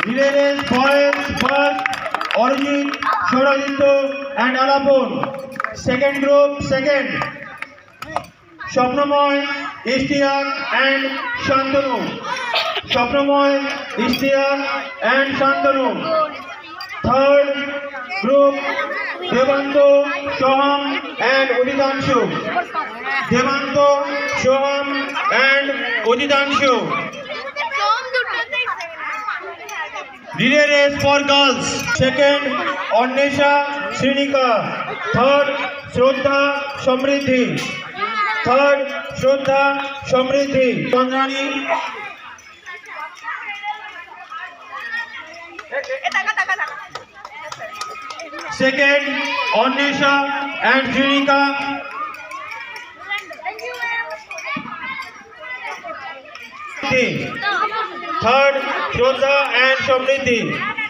Relay race boys first, Origin, Shoraditya and Alapon. Second group second, Shopnamoy, Ishtiaq and Shantanu. Shopnamoy, Ishtiaq and Shantanu. Third group, Devanto, Shoham and Udidanshu. Devanto, Shoham and Udidanshu. Relay race for girls. Second, Ornesha Srinika. Third, Shraddha Samriddhi. Third, Shraddha Samriddhi. Chandrani. Second, Ornesha and Srinika. Third, Shraddha and Samriddhi.